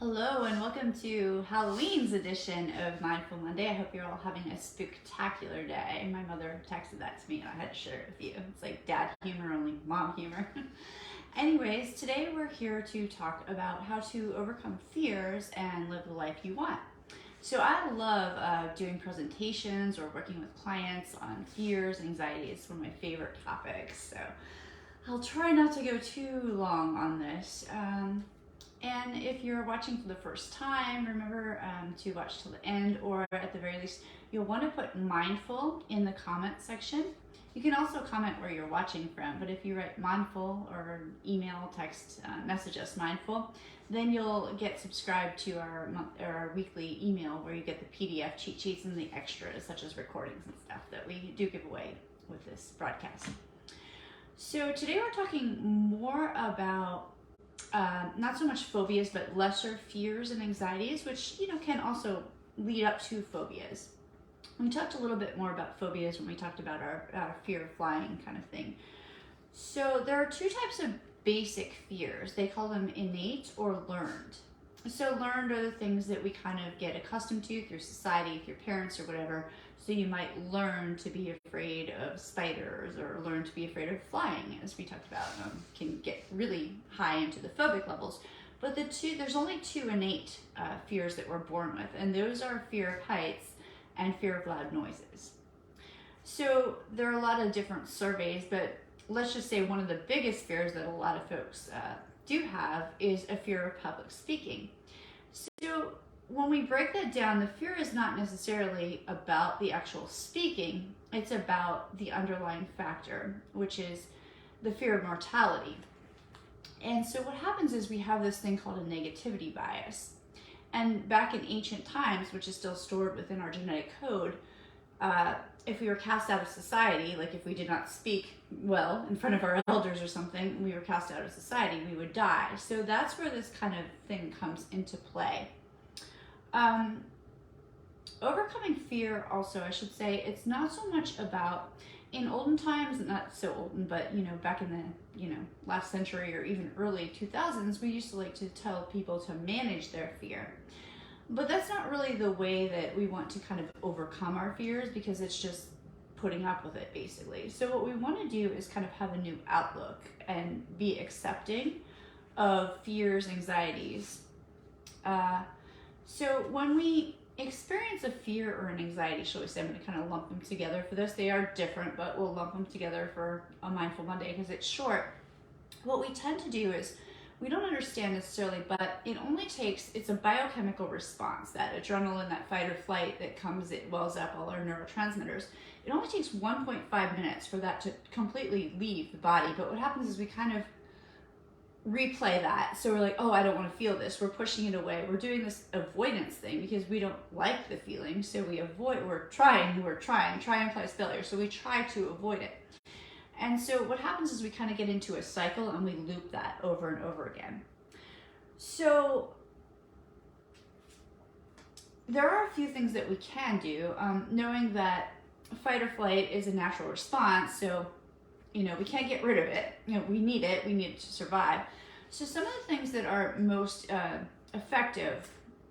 Hello and welcome to Halloween's edition of Mindful Monday. I hope you're all having a spectacular day. My mother texted that to me and I had to share it with you. It's like dad humor, only mom humor. Anyways, today we're here to talk about how to overcome fears and live the life you want. So I love doing presentations or working with clients on fears and anxiety. It's one of my favorite topics. So I'll try not to go too long on this. And if you're watching for the first time, remember to watch till the end, or at the very least, you'll want to put mindful in the comment section. You can also comment where you're watching from, but if you write mindful or email, text, message us mindful, then you'll get subscribed to our weekly email where you get the PDF cheat sheets and the extras, such as recordings and stuff that we do give away with this broadcast. So today we're talking more about not so much phobias, but lesser fears and anxieties, which can also lead up to phobias. We talked a little bit more about phobias when we talked about our fear of flying kind of thing. So there are two types of basic fears. They call them innate or learned. So learned are the things that we kind of get accustomed to through society, through parents or whatever. So you might learn to be afraid of spiders or learn to be afraid of flying, as we talked about. Can get really high into the phobic levels. But there's only two innate fears that we're born with, and those are fear of heights and fear of loud noises. So there are a lot of different surveys, but let's just say one of the biggest fears that a lot of folks do have is a fear of public speaking. So when we break that down, the fear is not necessarily about the actual speaking, it's about the underlying factor, which is the fear of mortality. And so what happens is we have this thing called a negativity bias. And back in ancient times, which is still stored within our genetic code, if we were cast out of society, like if we did not speak well in front of our elders or something, we were cast out of society, we would die. So that's where this kind of thing comes into play. Overcoming fear also, I should say, it's not so much about, in olden times, not so olden, but back in the last century or even early 2000s, we used to like to tell people to manage their fear. But that's not really the way that we want to kind of overcome our fears, because it's just putting up with it basically. So what we want to do is kind of have a new outlook and be accepting of fears, anxieties. So when we experience a fear or an anxiety, shall we say, I'm going to kind of lump them together for this. They are different, but we'll lump them together for a Mindful Monday because it's short. What we tend to do is, we don't understand necessarily, but it's a biochemical response, that adrenaline, that fight or flight that comes, it wells up all our neurotransmitters. It only takes 1.5 minutes for that to completely leave the body. But what happens is we kind of replay that. So we're like, oh, I don't want to feel this. We're pushing it away. We're doing this avoidance thing because we don't like the feeling. So we avoid, try implies failure. So we try to avoid it. And so what happens is we kind of get into a cycle and we loop that over and over again. So there are a few things that we can do, knowing that fight or flight is a natural response. So we can't get rid of it. We need it to survive. So some of the things that are most effective,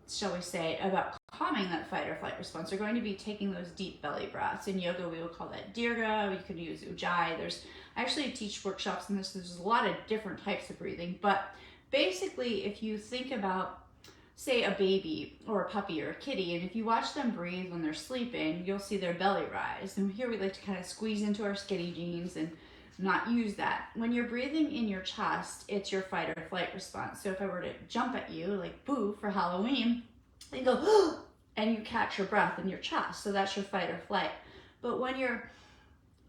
shall we say, about calming that fight or flight response are going to be taking those deep belly breaths. In yoga, we will call that dirga. You could use ujjayi. I actually teach workshops in this. There's a lot of different types of breathing, but basically, if you think about, say, a baby or a puppy or a kitty, and if you watch them breathe when they're sleeping, you'll see their belly rise. And here we like to kind of squeeze into our skinny jeans and not use that. When you're breathing in your chest, it's your fight or flight response. So if I were to jump at you, like boo for Halloween, you go, and you catch your breath in your chest. So that's your fight or flight. But when you're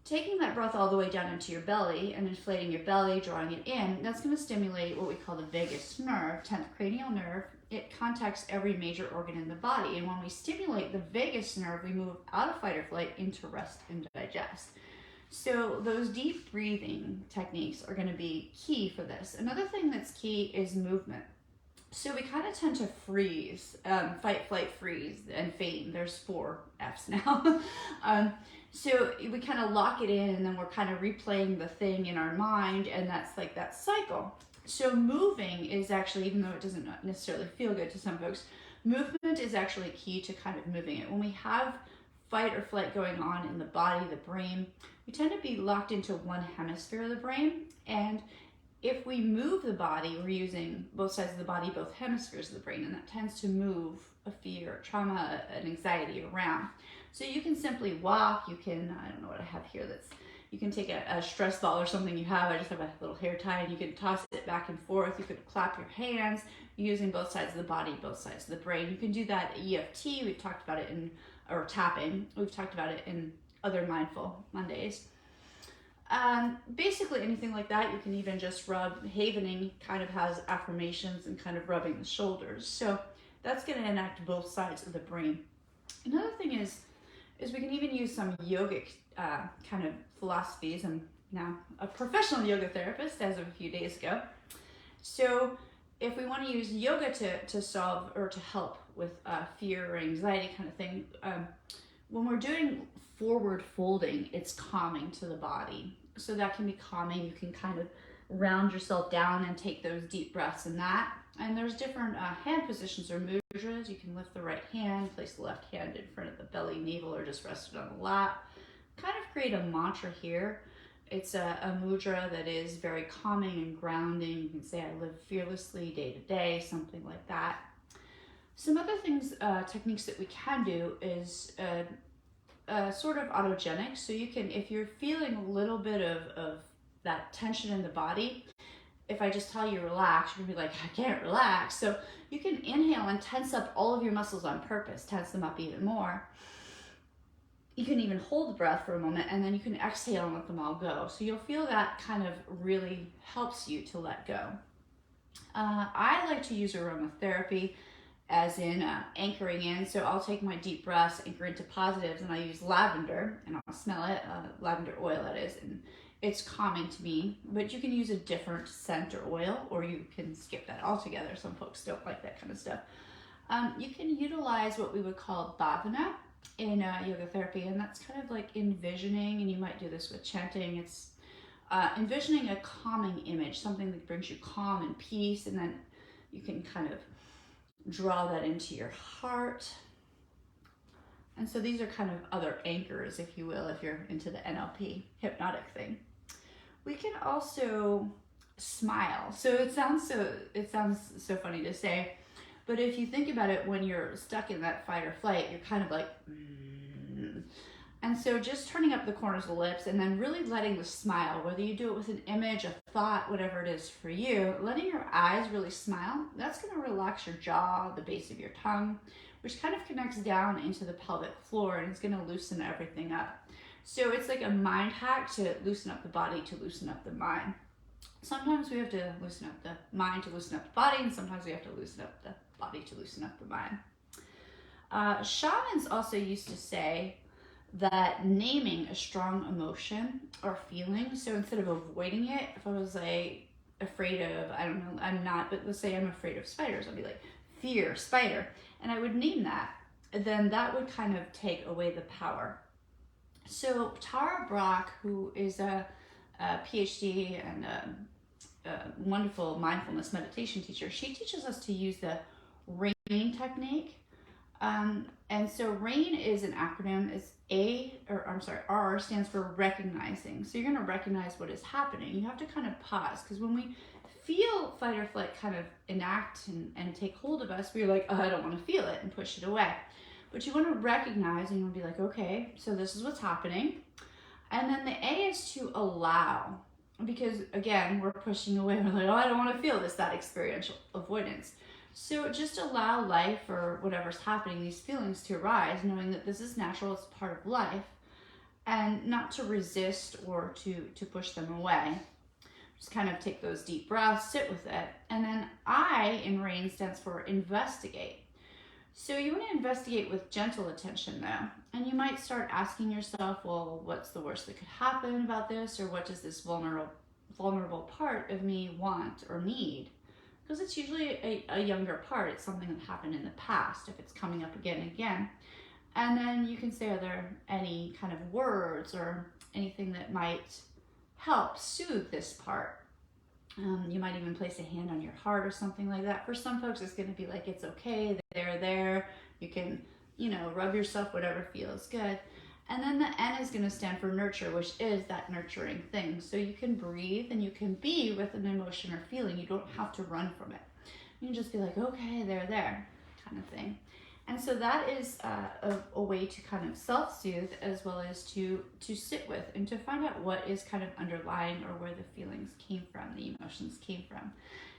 taking that breath all the way down into your belly and inflating your belly, drawing it in, that's going to stimulate what we call the vagus nerve, 10th cranial nerve. It contacts every major organ in the body. And when we stimulate the vagus nerve, we move out of fight or flight into rest and digest. So those deep breathing techniques are going to be key for this. Another thing that's key is movement. So we kind of tend to freeze, fight, flight, freeze, and faint. There's 4 Fs now. So we kind of lock it in, and then we're kind of replaying the thing in our mind, and that's like that cycle. So moving is actually, even though it doesn't necessarily feel good to some folks, movement is actually key to kind of moving it. When we have fight or flight going on in the body, the brain, we tend to be locked into one hemisphere of the brain. And if we move the body, we're using both sides of the body, both hemispheres of the brain, and that tends to move a fear, trauma, an anxiety around. So you can simply walk, you can, I don't know what I have here that's, you can take a stress ball or something you have. I just have a little hair tie, and you can toss it back and forth. You could clap your hands using both sides of the body, both sides of the brain. You can do that EFT. We've talked about it in, or tapping. We've talked about it in other Mindful Mondays. Basically anything like that. You can even just rub. Havening kind of has affirmations and kind of rubbing the shoulders. So that's going to enact both sides of the brain. Another thing is we can even use some yogic kind of philosophies. I'm now a professional yoga therapist as of a few days ago. So if we want to use yoga to solve or to help with fear or anxiety kind of thing, when we're doing forward folding, it's calming to the body. So that can be calming. You can kind of round yourself down and take those deep breaths in that. And there's different hand positions or mudras. You can lift the right hand, place the left hand in front of the belly, navel, or just rest it on the lap. Kind of create a mantra here. It's a mudra that is very calming and grounding. You can say, I live fearlessly day to day, something like that. Some other things, techniques that we can do is sort of autogenic. So you can, if you're feeling a little bit of that tension in the body, if I just tell you relax, you're gonna be like, I can't relax. So you can inhale and tense up all of your muscles on purpose, tense them up even more. You can even hold the breath for a moment, and then you can exhale and let them all go. So you'll feel that kind of really helps you to let go. I like to use aromatherapy, as in anchoring in. So I'll take my deep breaths, anchor into positives, and I use lavender, and I'll smell it, lavender oil that is, and it's calming to me. But you can use a different scent or oil, or you can skip that altogether. Some folks don't like that kind of stuff. You can utilize what we would call bhavana in yoga therapy, and that's kind of like envisioning, and you might do this with chanting. It's envisioning a calming image, something that brings you calm and peace, and then you can kind of draw that into your heart. And so these are kind of other anchors, if you will, if you're into the NLP hypnotic thing. We can also smile. So it sounds so funny to say, but if you think about it, when you're stuck in that fight or flight, you're kind of like, And so just turning up the corners of the lips and then really letting the smile, whether you do it with an image, a thought, whatever it is for you, letting your eyes really smile, that's going to relax your jaw, the base of your tongue, which kind of connects down into the pelvic floor, and it's going to loosen everything up. So it's like a mind hack to loosen up the body, to loosen up the mind. Sometimes we have to loosen up the mind to loosen up the body, and sometimes we have to loosen up the body to loosen up the mind. Shamans also used to say that naming a strong emotion or feeling, so instead of avoiding it, if I was like afraid of, I don't know, I'm not, but let's say I'm afraid of spiders, I'll be like, fear, spider, and I would name that, then that would kind of take away the power. So Tara Brach, who is a PhD and a wonderful mindfulness meditation teacher, she teaches us to use the RAIN technique. And so RAIN is an acronym. It's R stands for recognizing. So you're going to recognize what is happening. You have to kind of pause, because when we feel fight or flight kind of enact and take hold of us, we're like, oh, I don't want to feel it, and push it away. But you want to recognize, and you want to be like, okay, so this is what's happening. And then the A is to allow, because again, we're pushing away. We're like, oh, I don't want to feel this, that experiential avoidance. So just allow life or whatever's happening, these feelings to arise, knowing that this is natural, it's part of life, and not to resist or to push them away. Just kind of take those deep breaths, sit with it. And then I in RAIN stands for investigate. So you want to investigate with gentle attention though. And you might start asking yourself, well, what's the worst that could happen about this? Or what does this vulnerable part of me want or need? Because it's usually a younger part. It's something that happened in the past, if it's coming up again and again. And then you can say, are there any kind of words or anything that might help soothe this part? You might even place a hand on your heart or something like that. For some folks, it's going to be like, it's okay, they're there. You can, rub yourself, whatever feels good. And then the N is going to stand for nurture, which is that nurturing thing. So you can breathe and you can be with an emotion or feeling. You don't have to run from it. You can just be like, okay, they're there, kind of thing. And so that is a way to kind of self-soothe, as well as to sit with and to find out what is kind of underlying, or where the feelings came from, the emotions came from.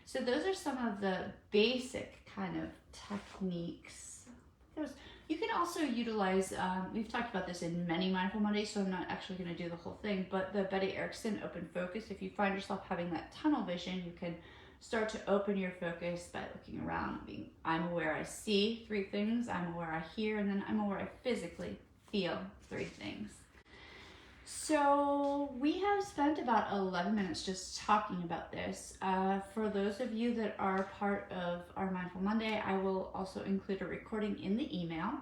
So those are some of the basic kind of techniques. You can also utilize, we've talked about this in many Mindful Mondays, so I'm not actually going to do the whole thing, but the Betty Erickson open focus. If you find yourself having that tunnel vision, you can start to open your focus by looking around, being, I'm aware I see 3 things, I'm aware I hear, and then I'm aware I physically feel 3 things. So we have spent about 11 minutes just talking about this. For those of you that are part of our Mindful Monday, I will also include a recording in the email.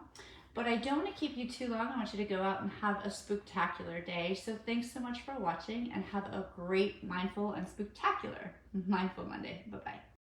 But I don't want to keep you too long. I want you to go out and have a spooktacular day. So thanks so much for watching, and have a great mindful and spooktacular Mindful Monday. Bye-bye.